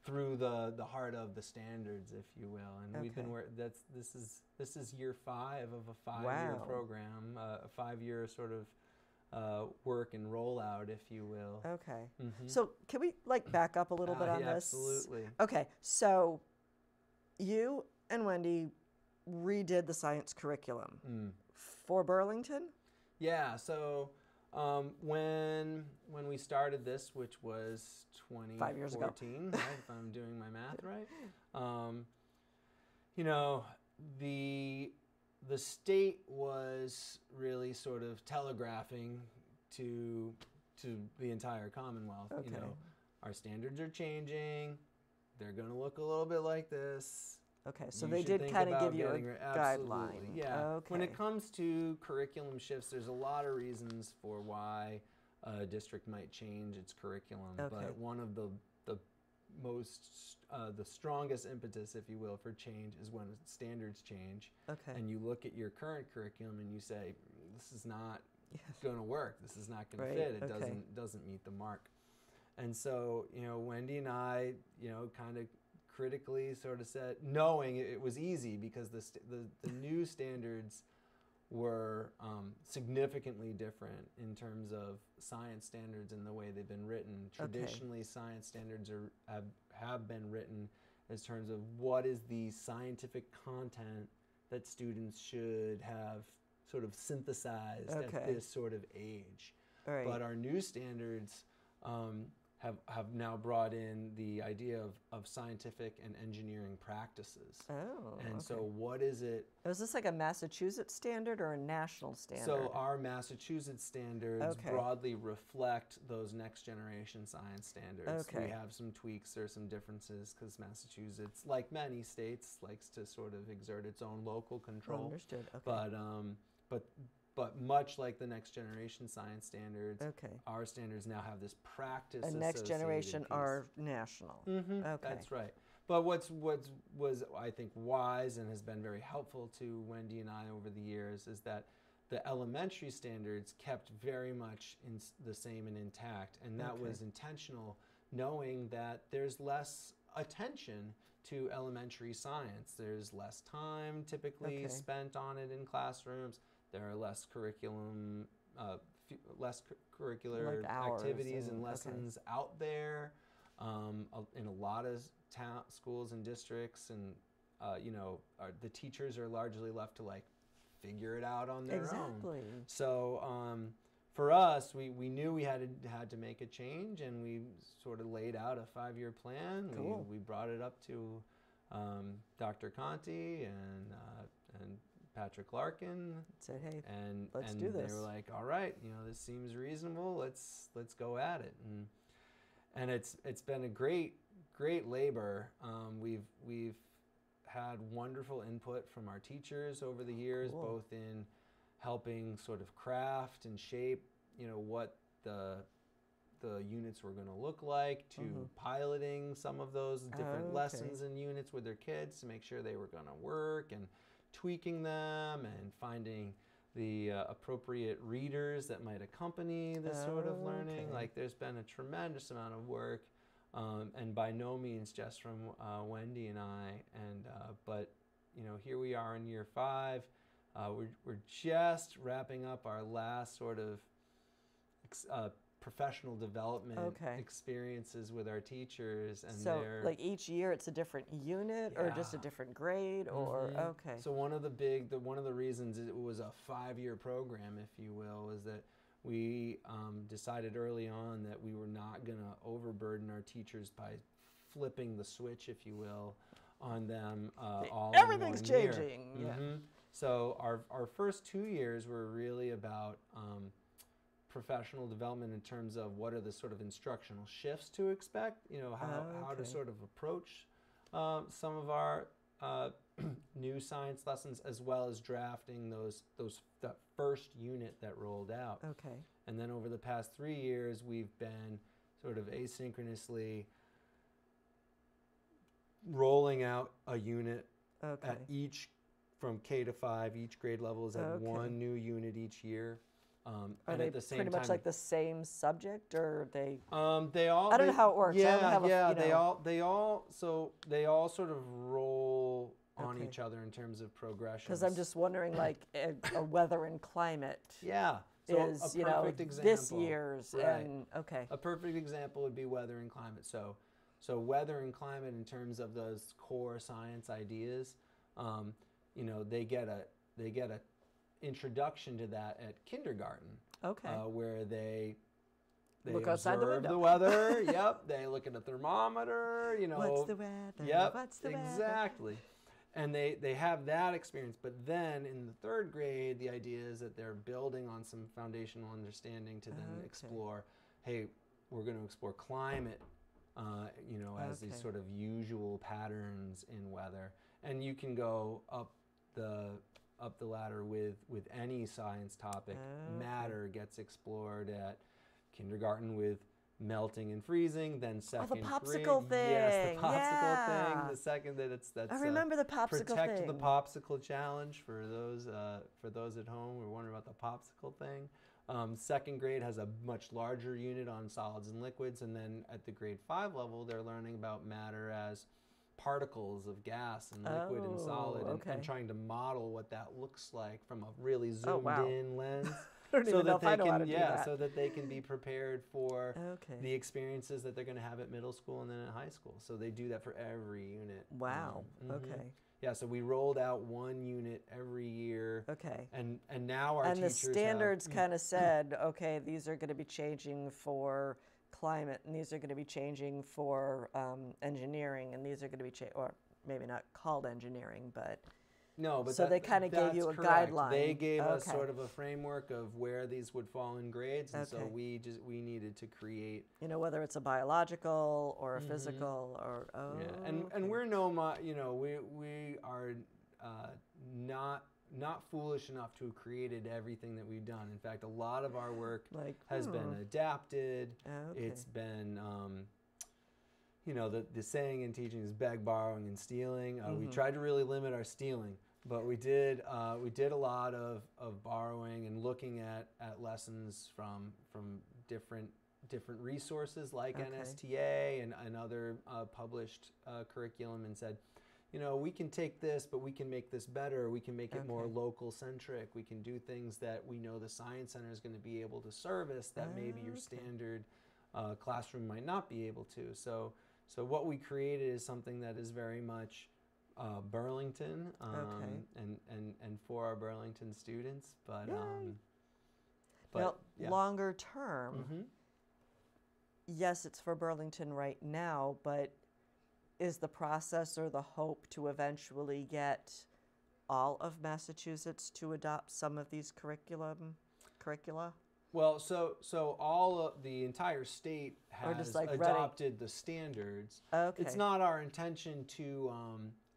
Speaker 2: through the heart of the standards, if you will. And we've been this is year 5 of a 5-year program, a 5-year sort of work and rollout, if you will.
Speaker 1: Okay. So can we like back up a little bit on this?
Speaker 2: Absolutely.
Speaker 1: Okay. So you and Wendy redid the science curriculum for Burlington?
Speaker 2: Yeah. So when we started this, which was
Speaker 1: 5 years ago,
Speaker 2: 2014, right, if I'm doing my math right, you know, the state was really sort of telegraphing to the entire Commonwealth. You know, our standards are changing. They're going to look a little bit like this.
Speaker 1: Okay, so they did kind of give you a guideline.
Speaker 2: Yeah.
Speaker 1: Okay.
Speaker 2: When it comes to curriculum shifts, there's a lot of reasons for why a district might change its curriculum. But one of the strongest impetus, if you will, for change is when standards change. And you look at your current curriculum and you say, this is not going to work. This is not going to fit. It doesn't meet the mark. And so, you know, Wendy and I, you know, kind of critically sort of said, knowing it was easy because the new standards were significantly different in terms of science standards and the way they've been written. Traditionally, science standards have been written as terms of what is the scientific content that students should have sort of synthesized at this sort of age. But our new standards have now brought in the idea of scientific and engineering practices. So what is it?
Speaker 1: Was this like a Massachusetts standard or a national standard?
Speaker 2: So our Massachusetts standards broadly reflect those next generation science standards. We have some tweaks or some differences because Massachusetts, like many states, likes to sort of exert its own local control.
Speaker 1: Understood.
Speaker 2: But much like the next generation science standards, our standards now have this practice.
Speaker 1: And next generation are national.
Speaker 2: That's right. But what's was I think wise and has been very helpful to Wendy and I over the years is that the elementary standards kept very much the same and intact, and that was intentional, knowing that there's less attention to elementary science. There's less time typically spent on it in classrooms. There are less curriculum, less curricular activities and lessons out there in a lot of schools and districts, and you know, the teachers are largely left to like figure it out on their own. So for us, we knew we had to make a change, and we sort of laid out a 5-year plan. We brought it up to Dr. Conti and Patrick Larkin,
Speaker 1: said, "Hey,
Speaker 2: and
Speaker 1: let's do this."
Speaker 2: They were like, "All right, you know, this seems reasonable. Let's go at it." And it's been a great labor. We've had wonderful input from our teachers over the years, both in helping sort of craft and shape, you know, what the units were going to look like, to piloting some of those different lessons and units with their kids to make sure they were going to work, and tweaking them and finding the appropriate readers that might accompany this sort of learning. Like, there's been a tremendous amount of work, and by no means just from Wendy and I. And but you know, here we are in year 5. We're just wrapping up our last sort of professional development experiences with our teachers, and
Speaker 1: so like each year it's a different unit or just a different grade, or
Speaker 2: So one of the reasons it was a 5-year program, if you will, is that we decided early on that we were not going to overburden our teachers by flipping the switch, if you will, on them all
Speaker 1: everything's
Speaker 2: in 1 year.
Speaker 1: changing.
Speaker 2: So our first 2 years were really about professional development in terms of what are the sort of instructional shifts to expect, you know, how to sort of approach some of our new science lessons, as well as drafting that first unit that rolled out. And then over the past 3 years, we've been sort of asynchronously rolling out a unit at each, from K to 5, each grade level is at one new unit each year.
Speaker 1: Are
Speaker 2: and
Speaker 1: they
Speaker 2: at the same
Speaker 1: pretty much
Speaker 2: time,
Speaker 1: like the same subject, or they?
Speaker 2: They all.
Speaker 1: I don't know how it works. I don't have
Speaker 2: They all sort of roll on
Speaker 1: Okay.
Speaker 2: each other in terms of progression.
Speaker 1: Because I'm just wondering, like a weather and climate
Speaker 2: Yeah. So
Speaker 1: is,
Speaker 2: a perfect example.
Speaker 1: this year's,
Speaker 2: Right.
Speaker 1: and okay.
Speaker 2: A perfect example would be weather and climate. So weather and climate in terms of those core science ideas, they get a introduction to that at kindergarten.
Speaker 1: Okay.
Speaker 2: Where they
Speaker 1: Look outside the
Speaker 2: observe
Speaker 1: window.
Speaker 2: the weather. Yep. They look at a thermometer.
Speaker 1: What's the weather?
Speaker 2: Yep.
Speaker 1: What's the weather?
Speaker 2: Exactly. And they have that experience, but then in the third grade, the idea is that they're building on some foundational understanding to then explore, hey, we're going to explore climate, as these sort of usual patterns in weather. And you can go up the ladder with any science topic. Matter gets explored at kindergarten with melting and freezing, then second
Speaker 1: the popsicle
Speaker 2: grade. Yes, the popsicle
Speaker 1: yeah.
Speaker 2: thing. The second that's
Speaker 1: I remember the popsicle
Speaker 2: Protect
Speaker 1: thing.
Speaker 2: the Popsicle Challenge for those at home who are wondering about the popsicle thing. Second grade has a much larger unit on solids and liquids, and then at the grade 5 level, they're learning about matter as particles of gas and liquid and solid, and trying to model what that looks like from a really zoomed in lens.
Speaker 1: I don't even know if I know how to do that.
Speaker 2: So that they can be prepared for the experiences that they're going to have at middle school and then at high school. So they do that for every unit.
Speaker 1: Wow. Okay.
Speaker 2: Yeah, so we rolled out one unit every year.
Speaker 1: Okay.
Speaker 2: And now our
Speaker 1: and
Speaker 2: teachers
Speaker 1: the standards kind of said, okay, these are going to be changing for climate, and these are going to be changing for engineering, and these are going to be or maybe not called engineering, but
Speaker 2: no, but
Speaker 1: so they kind of gave you a guideline.
Speaker 2: They gave us sort of a framework of where these would fall in grades, and so we needed to create.
Speaker 1: Whether it's a biological or a physical or
Speaker 2: and we're we are not foolish enough to have created everything that we've done. In fact, a lot of our work has been adapted. It's been the saying in teaching is beg, borrowing, and stealing. We tried to really limit our stealing, but we did a lot of borrowing and looking at lessons from different resources like NSTA and other published curriculum, and said, we can take this, but we can make this better. We can make it more local centric. We can do things that we know the Science Center is going to be able to service that maybe your standard classroom might not be able to. So what we created is something that is very much Burlington and for our Burlington students. But
Speaker 1: now, longer term, yes, it's for Burlington right now, but is the process or the hope to eventually get all of Massachusetts to adopt some of these curricula?
Speaker 2: Well, so the entire state has adopted the standards.
Speaker 1: Okay.
Speaker 2: It's not our intention to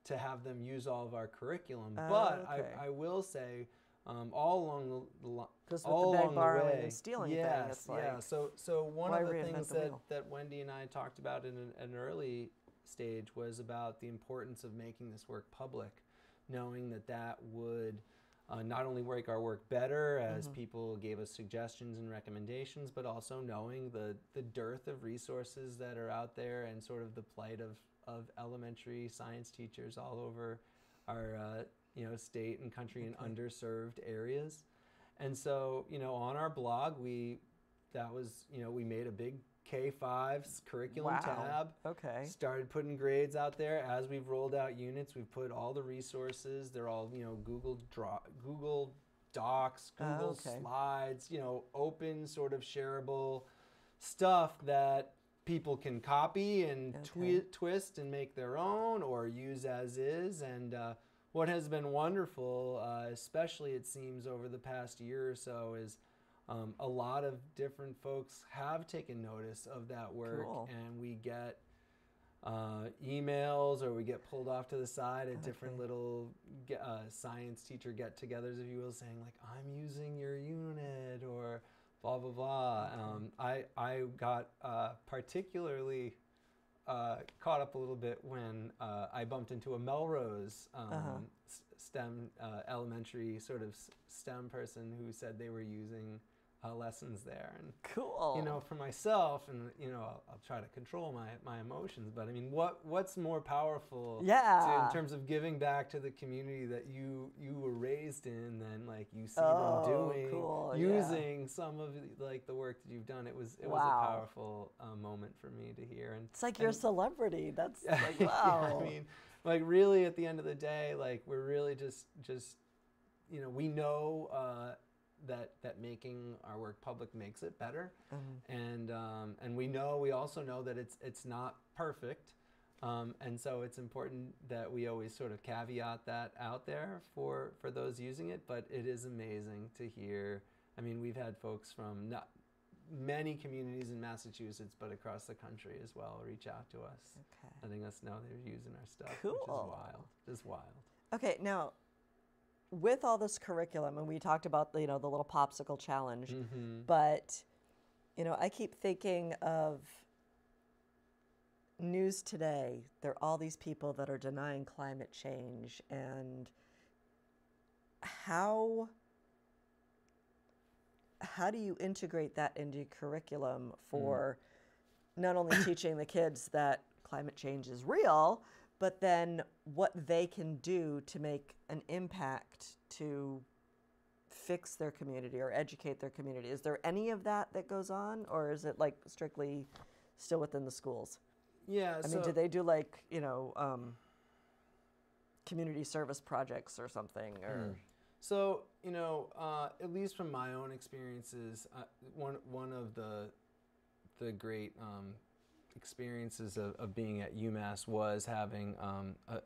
Speaker 2: have them use all of our curriculum, but I will say all along the line.
Speaker 1: Because with the beg, borrowing, and stealing thing, it's like,
Speaker 2: So one of the things
Speaker 1: the
Speaker 2: that Wendy and I talked about in an early stage was about the importance of making this work public, knowing that would not only make our work better as people gave us suggestions and recommendations, but also knowing the dearth of resources that are out there and sort of the plight of elementary science teachers all over our state and country in underserved areas. And so on our blog we made a big K-5's curriculum tab.
Speaker 1: Okay.
Speaker 2: Started putting grades out there. As we've rolled out units, we've put all the resources. They're all Google Docs, Google Slides, open sort of shareable stuff that people can copy and twist and make their own or use as is. And what has been wonderful, especially it seems over the past year or so, is a lot of different folks have taken notice of that work, and we get emails or we get pulled off to the side at different little science teacher get-togethers, if you will, saying like, I'm using your unit or blah, blah, blah. I got particularly caught up a little bit when I bumped into a Melrose STEM elementary sort of STEM person who said they were using lessons there. And
Speaker 1: cool.
Speaker 2: you know, for myself, and you know, I'll try to control my emotions, but I mean, what's more powerful in terms of giving back to the community that you were raised in than like you see them doing, using some of like the work that you've done. It was a powerful moment for me to hear. And
Speaker 1: it's like you're a celebrity. That's like, wow.
Speaker 2: I mean, like really at the end of the day, like we're really just you know, we know that making our work public makes it better, and we also know that it's not perfect, and so it's important that we always sort of caveat that out there for those using it. But it is amazing to hear. I mean, we've had folks from not many communities in Massachusetts, but across the country as well, reach out to us, letting us know they're using our stuff, which is wild, just wild.
Speaker 1: Okay, now, with all this curriculum, and we talked about, you know, the little popsicle challenge, but, you know, I keep thinking of news today. There are all these people that are denying climate change, and how do you integrate that into curriculum for not only teaching the kids that climate change is real, but then what they can do to make an impact to fix their community or educate their community? Is there any of that goes on, or is it like strictly still within the schools?
Speaker 2: Yeah.
Speaker 1: I mean, do they do like, you know, community service projects or something? Or
Speaker 2: So, you know, at least from my own experiences, one of the great experiences of being at UMass was having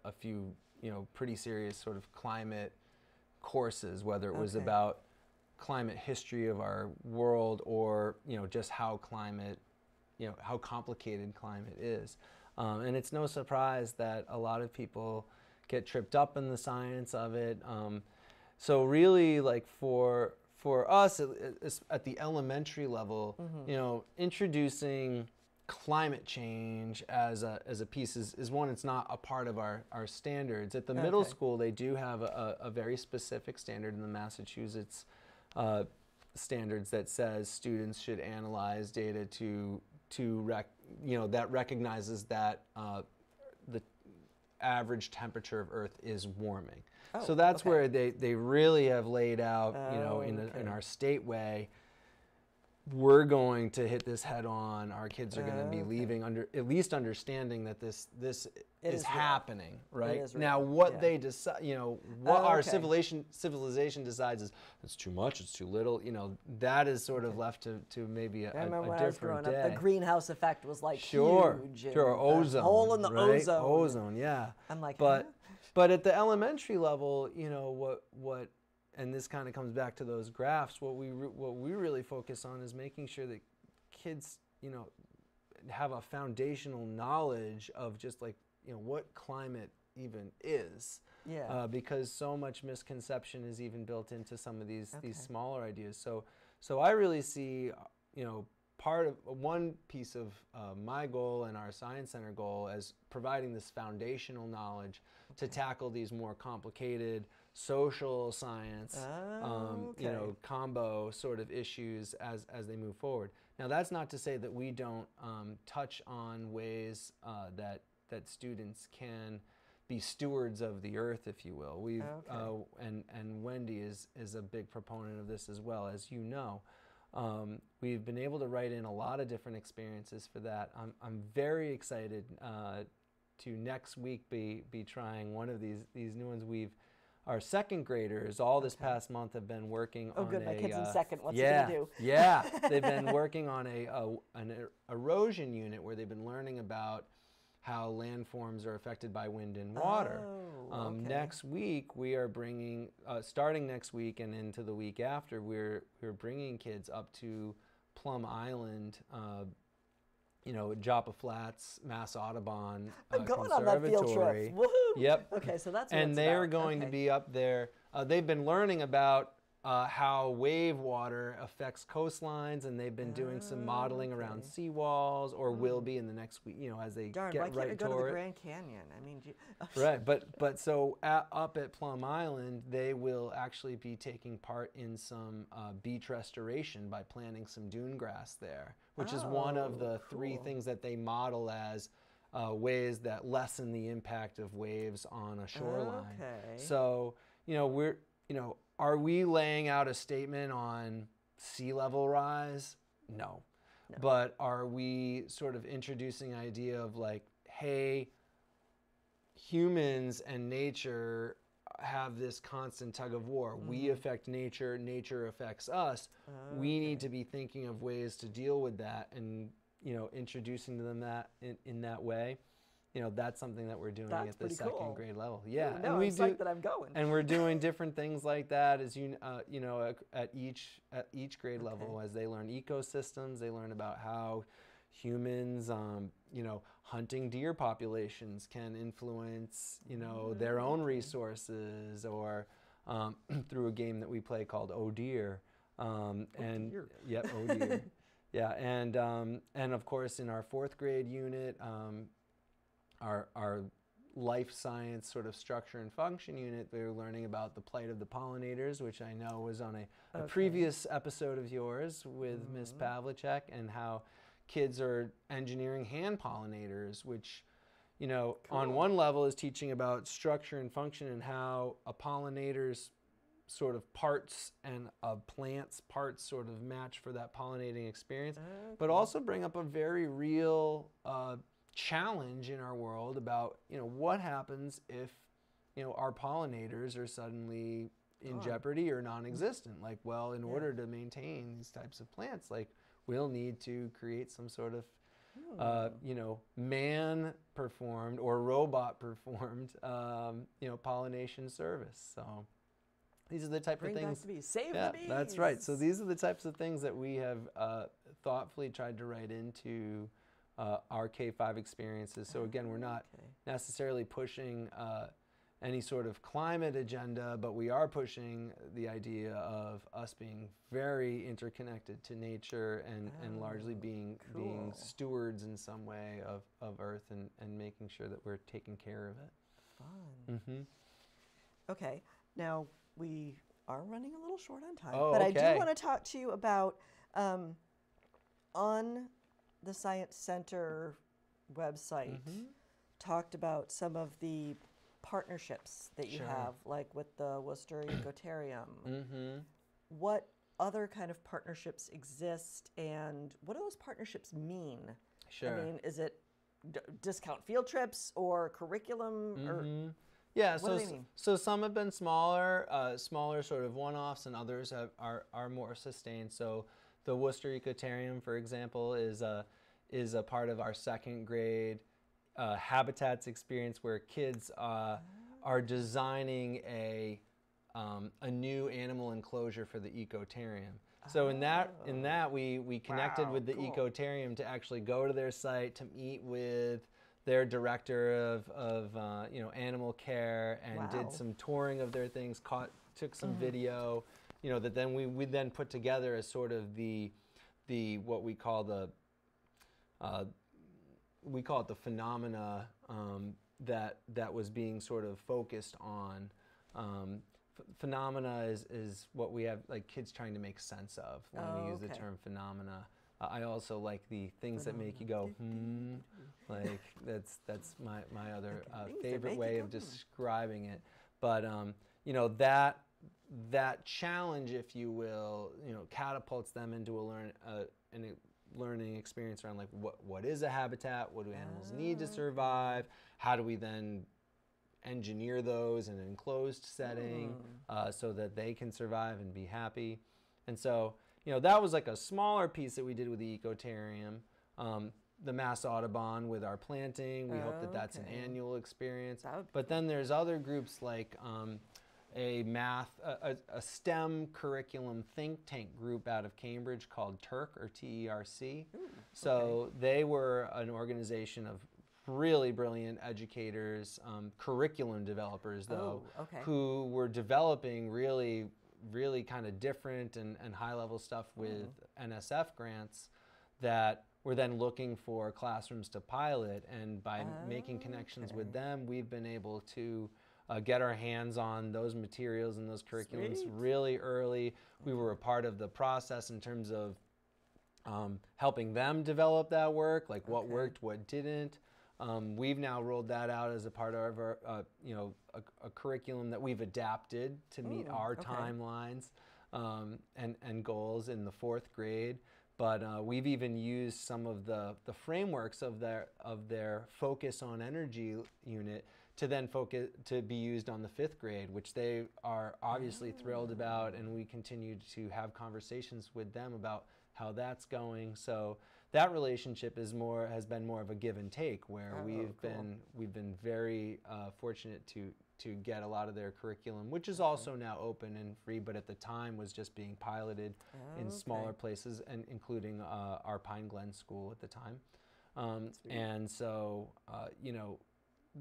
Speaker 2: a few, you know, pretty serious sort of climate courses, whether it was about climate history of our world or, you know, just how climate, you know, how complicated climate is. And it's no surprise that a lot of people get tripped up in the science of it. So really, like for us at the elementary level, you know, introducing climate change as a piece is one, it's not a part of our standards. At the middle school, they do have a very specific standard in the Massachusetts standards that says students should analyze data that recognizes that the average temperature of Earth is warming. So that's where they really have laid out, you know, in our stateway, we're going to hit this head on. Our kids are going to be leaving at least understanding that this is happening, right? Now, what they decide, you know, what our civilization decides is it's too much, it's too little. You know, that is sort of left to maybe a different day.
Speaker 1: Up, the greenhouse effect was like huge.
Speaker 2: Sure, ozone,
Speaker 1: hole in the ozone.
Speaker 2: Ozone, yeah.
Speaker 1: I'm like,
Speaker 2: but at the elementary level, you know, what and this kind of comes back to those graphs. What we really focus on is making sure that kids, you know, have a foundational knowledge of just like, you know, what climate even is. Yeah. Because so much misconception is even built into some of these smaller ideas. So I really see, you know, one piece of my goal and our Science Center goal as providing this foundational knowledge to tackle these more complicated social science, you know, combo sort of issues as they move forward. Now, that's not to say that we don't touch on ways that students can be stewards of the earth, if you will. We've and Wendy is a big proponent of this as well, as you know. We've been able to write in a lot of different experiences for that. I'm very excited to next week be trying one of these new ones. Our second graders all this past month have been working on
Speaker 1: my kid's in second. What's he gonna do?
Speaker 2: Yeah, they've been working on an erosion unit where they've been learning about how landforms are affected by wind and water. Next week we are bringing, starting next week and into the week after, we're bringing kids up to Plum Island, you know, Joppa Flats, Mass Audubon
Speaker 1: I'm going on that field trip. Woohoo!
Speaker 2: Yep.
Speaker 1: Okay, so that's what
Speaker 2: and
Speaker 1: it's
Speaker 2: they
Speaker 1: about.
Speaker 2: are going to be up there. They've been learning about how wave water affects coastlines, and they've been doing some modeling around seawalls, or will be in the next week, you know, as they
Speaker 1: Darn,
Speaker 2: get
Speaker 1: why
Speaker 2: right
Speaker 1: can't I go to
Speaker 2: toward
Speaker 1: the
Speaker 2: it.
Speaker 1: Grand Canyon? I mean,
Speaker 2: Right, but so up at Plum Island, they will actually be taking part in some beach restoration by planting some dune grass there, which is one of the three things that they model as ways that lessen the impact of waves on a shoreline.
Speaker 1: Okay.
Speaker 2: So, you know, are we laying out a statement on sea level rise? No. But are we sort of introducing an idea of like, hey, humans and nature have this constant tug of war. We affect nature, nature affects us. We need to be thinking of ways to deal with that, and, you know, introducing to them that in that way. You know, that's something that we're doing at the second grade level. Yeah,
Speaker 1: no,
Speaker 2: and we
Speaker 1: I'm
Speaker 2: do,
Speaker 1: psyched that I'm going.
Speaker 2: and we're doing different things like that as you know, at each grade level, as they learn ecosystems, they learn about how humans, you know, hunting deer populations can influence, you know, their own resources, or through a game that we play called Oh Deer. And
Speaker 1: dear.
Speaker 2: Yep, Oh Deer. Yeah, and of course in our fourth grade unit, our life science sort of structure and function unit, they were learning about the plight of the pollinators, which I know was on a previous episode of yours with Miss Pavlicek, and how kids are engineering hand pollinators, which, you know, on one level is teaching about structure and function and how a pollinator's sort of parts and a plant's parts sort of match for that pollinating experience, but also bring up a very real challenge in our world about, you know, what happens if, you know, our pollinators are suddenly in jeopardy or non-existent. Like, well, in order to maintain these types of plants, like, we'll need to create some sort of, you know, man-performed or robot-performed, you know, pollination service. So these are the type of things.
Speaker 1: Back the bees. Save the bees.
Speaker 2: That's right. So these are the types of things that we have thoughtfully tried to write into our K-5 experiences. So again, we're not necessarily pushing any sort of climate agenda, but we are pushing the idea of us being very interconnected to nature, and largely being stewards in some way of Earth, and making sure that we're taking care of it.
Speaker 1: Fun. Okay, now we are running a little short on time,
Speaker 2: Oh,
Speaker 1: but
Speaker 2: okay.
Speaker 1: I do want to talk to you about on the Science Center website, talked about some of the partnerships that you have, like with the Worcester Ecotarium. What other kind of partnerships exist, and what do those partnerships mean? I mean, is it discount field trips or curriculum, or
Speaker 2: yeah,
Speaker 1: what do they mean?
Speaker 2: So some have been smaller sort of one-offs, and others are more sustained. So the Worcester Ecotarium, for example, is a part of our second grade habitats experience, where kids are designing a new animal enclosure for the Ecotarium. So in that we connected with the Ecotarium to actually go to their site, to meet with their director of you know, animal care, and did some touring of their things, took some video, you know, that then we then put together as sort of the what we call the phenomena that was being sort of focused on. Phenomena is what we have, like, kids trying to make sense of when we use the term phenomena. I also like the things that make you go, like that's my other favorite way of describing it. But you know, that challenge, if you will, you know, catapults them into a learning experience around, like, what is a habitat, what do animals need to survive, how do we then engineer those in an enclosed setting so that they can survive and be happy. And so, you know, that was like a smaller piece that we did with the Ecotarium. The Mass Audubon with our planting, we hope that that's an annual experience. But then there's other groups like a STEM curriculum think tank group out of Cambridge called TERC, or TERC. So they were an organization of really brilliant educators, curriculum developers, though, who were developing really really kind of different and high-level stuff with NSF grants that we're then looking for classrooms to pilot, and by making connections with them, we've been able to get our hands on those materials and those curriculums really early. We were a part of the process in terms of helping them develop that work, like what worked, what didn't. We've now rolled that out as a part of our, a curriculum that we've adapted to meet our timelines and goals in the 4th grade. But we've even used some of the frameworks of their focus on energy unit to then to be used on the 5th grade, which they are obviously thrilled about, and we continue to have conversations with them about how that's going. So that relationship has been more of a give and take, where we've been very fortunate to get a lot of their curriculum, which is also now open and free, but at the time was just being piloted in smaller places, and including our Pine Glen school at the time. And so,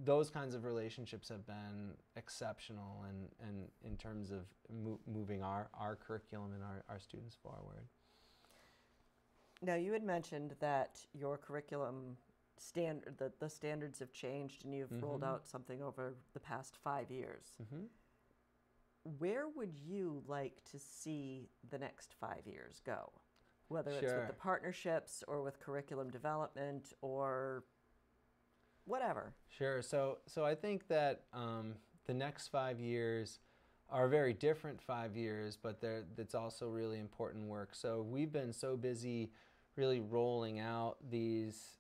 Speaker 2: those kinds of relationships have been exceptional and in terms of moving our curriculum and our students forward.
Speaker 1: Now, you had mentioned that your curriculum the standards have changed, and you've rolled out something over the past 5 years. Where would you like to see the next 5 years go? Whether it's with the partnerships or with curriculum development or whatever.
Speaker 2: Sure. So I think that the next 5 years are very different 5 years, but it's also really important work. So we've been so busy really rolling out these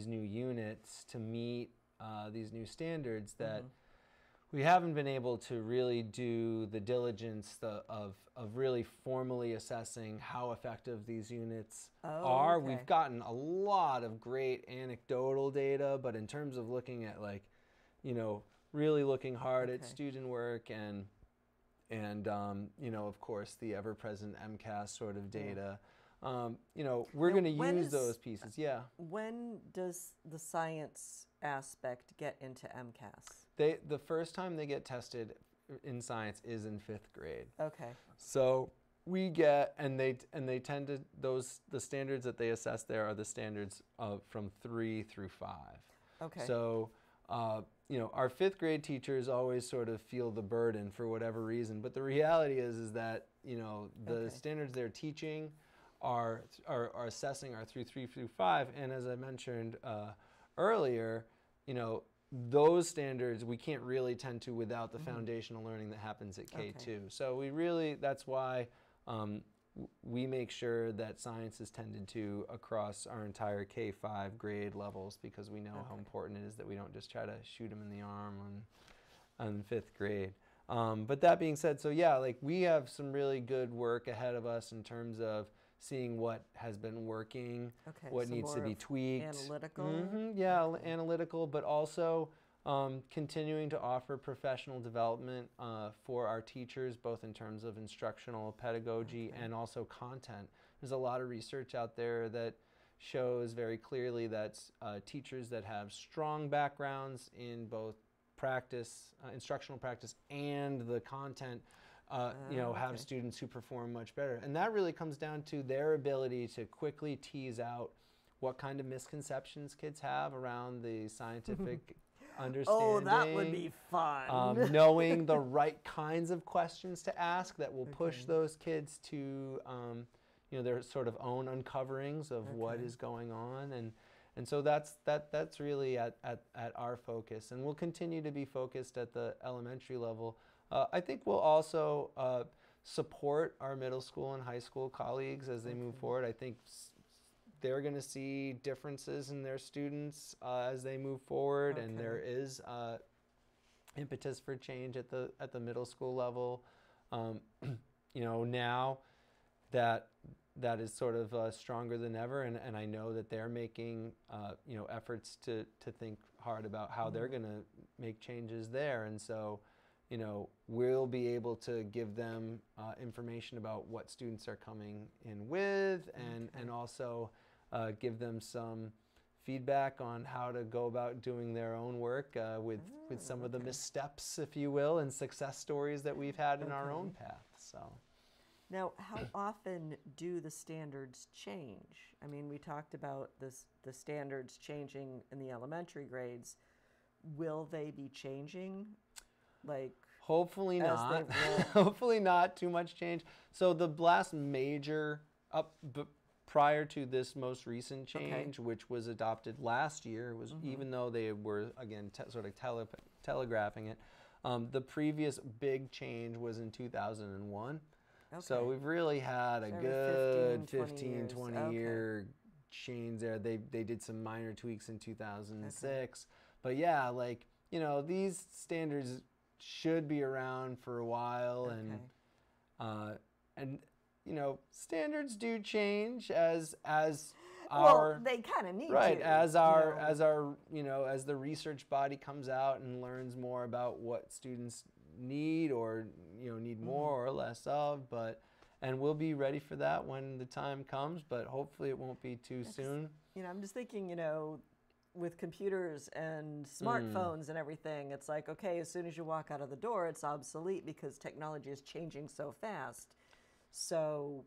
Speaker 2: new units to meet these new standards that we haven't been able to really do the diligence of really formally assessing how effective these units are. We've gotten a lot of great anecdotal data, but in terms of looking at really looking hard at student work and of course the ever-present MCAS sort of data. We're going to use those pieces. Yeah.
Speaker 1: When does the science aspect get into MCAS?
Speaker 2: The first time they get tested in science is in 5th grade.
Speaker 1: Okay.
Speaker 2: So we get, and they tend to, the standards that they assess there are the standards from 3 through 5. Okay. So, our 5th grade teachers always sort of feel the burden for whatever reason, but the reality is that, the standards they're teaching are assessing are through 3 through 5, and as I mentioned earlier, those standards we can't really tend to without the foundational learning that happens at K2. So that's why we make sure that science is tended to across our entire K5 grade levels, because we know how important it is that we don't just try to shoot them in the arm on 5th grade. But that being said, so we have some really good work ahead of us in terms of seeing what has been working, what needs to be tweaked.
Speaker 1: Analytical?
Speaker 2: Analytical, but also continuing to offer professional development for our teachers, both in terms of instructional pedagogy and also content. There's a lot of research out there that shows very clearly that teachers that have strong backgrounds in both practice, instructional practice, and the content have students who perform much better. And that really comes down to their ability to quickly tease out what kind of misconceptions kids have around the scientific understanding.
Speaker 1: Oh, that would be fun.
Speaker 2: Knowing the right kinds of questions to ask that will push those kids to their sort of own uncoverings of what is going on. And so that's really at our focus. And we'll continue to be focused at the elementary level. I think we'll also support our middle school and high school colleagues as they move forward. I think they're going to see differences in their students as they move forward, and there is impetus for change at the middle school level. Now that is sort of stronger than ever, and I know that they're making efforts to think hard about how they're going to make changes there, and so we'll be able to give them information about what students are coming in with, and also give them some feedback on how to go about doing their own work with some of the missteps, if you will, and success stories that we've had in our own paths. So.
Speaker 1: Now, how often do the standards change? I mean, we talked about the standards changing in the elementary grades. Will they be changing? Like,
Speaker 2: hopefully
Speaker 1: as
Speaker 2: not.
Speaker 1: they roll?
Speaker 2: Hopefully not too much change. So the last major prior to this most recent change, which was adopted last year, was even though they were again sort of telegraphing it, the previous big change was in 2001.
Speaker 1: Okay.
Speaker 2: So we've really had a
Speaker 1: So
Speaker 2: good
Speaker 1: 15, 20
Speaker 2: year change there. They did some minor tweaks in 2006. But yeah, like, you know, these standards should be around for a while. And you know, standards do change as our,
Speaker 1: they kind of need
Speaker 2: right,
Speaker 1: to.
Speaker 2: as our you know, as the research body comes out and learns more about what students need, or you know, need more or less of, and we'll be ready for that when the time comes, but hopefully it won't be too soon.
Speaker 1: You know, I'm just thinking, you know, with computers and smartphones and everything, it's like, okay, as soon as you walk out of the door, it's obsolete because technology is changing so fast. So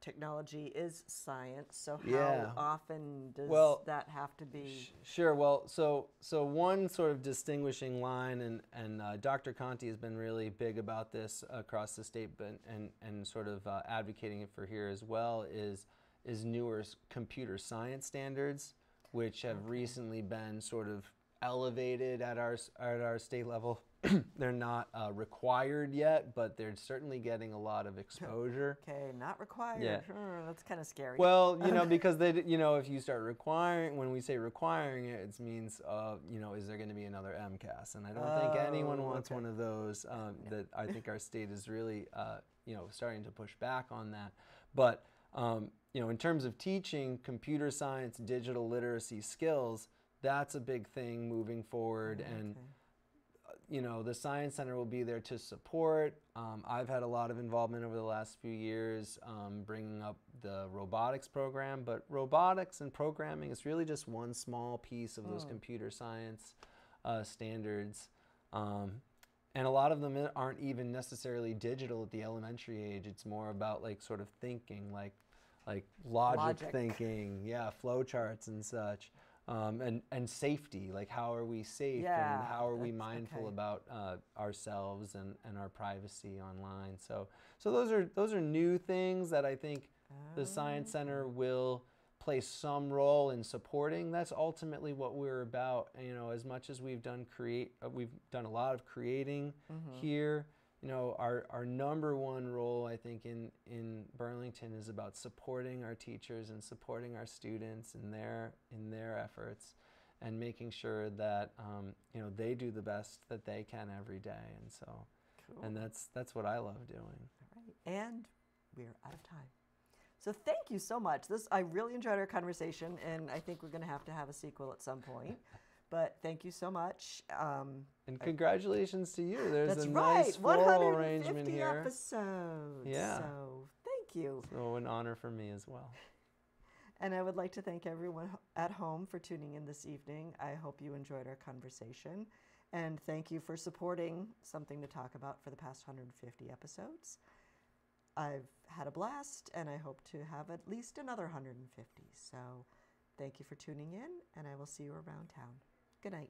Speaker 1: technology is science. So how often does that have to be?
Speaker 2: Sure. Well, so one sort of distinguishing line, and Dr. Conti has been really big about this across the state, but and sort of advocating it for here as well, is newer computer science standards, which have recently been sort of elevated at our state level. They're not required yet, but they're certainly getting a lot of exposure.
Speaker 1: Okay, not required.
Speaker 2: Yeah.
Speaker 1: That's kind of scary.
Speaker 2: Well, you know, because they, you know, if you start requiring, when we say requiring it, it means, you know, is there going to be another MCAS? And I don't think anyone wants one of those. That I think our state is really, you know, starting to push back on that. But you know, in terms of teaching computer science, digital literacy skills, that's a big thing moving forward. And you know, the Science Center will be there to support. I've had a lot of involvement over the last few years bringing up the robotics program, but robotics and programming is really just one small piece of those computer science standards. And a lot of them aren't even necessarily digital at the elementary age. It's more about like sort of thinking, like logic thinking, flowcharts and such. And safety, like how are we safe, and how are we mindful about ourselves and our privacy online. So those are new things that I think the Science Center will play some role in supporting. That's ultimately what we're about. You know, as much as we've done a lot of creating here. You know, our number one role, I think, in Burlington is about supporting our teachers and supporting our students in their efforts, and making sure that you know, they do the best that they can every day. And so, and that's what I love doing.
Speaker 1: All right, and we're out of time. So thank you so much. I really enjoyed our conversation, and I think we're going to have a sequel at some point. But thank you so much.
Speaker 2: And congratulations to you. There's a
Speaker 1: right.
Speaker 2: nice floral arrangement here.
Speaker 1: Episodes.
Speaker 2: Yeah.
Speaker 1: So thank you.
Speaker 2: So an honor for me as well.
Speaker 1: And I would like to thank everyone at home for tuning in this evening. I hope you enjoyed our conversation. And thank you for supporting Something to Talk About for the past 150 episodes. I've had a blast, and I hope to have at least another 150. So thank you for tuning in, and I will see you around town. Good night.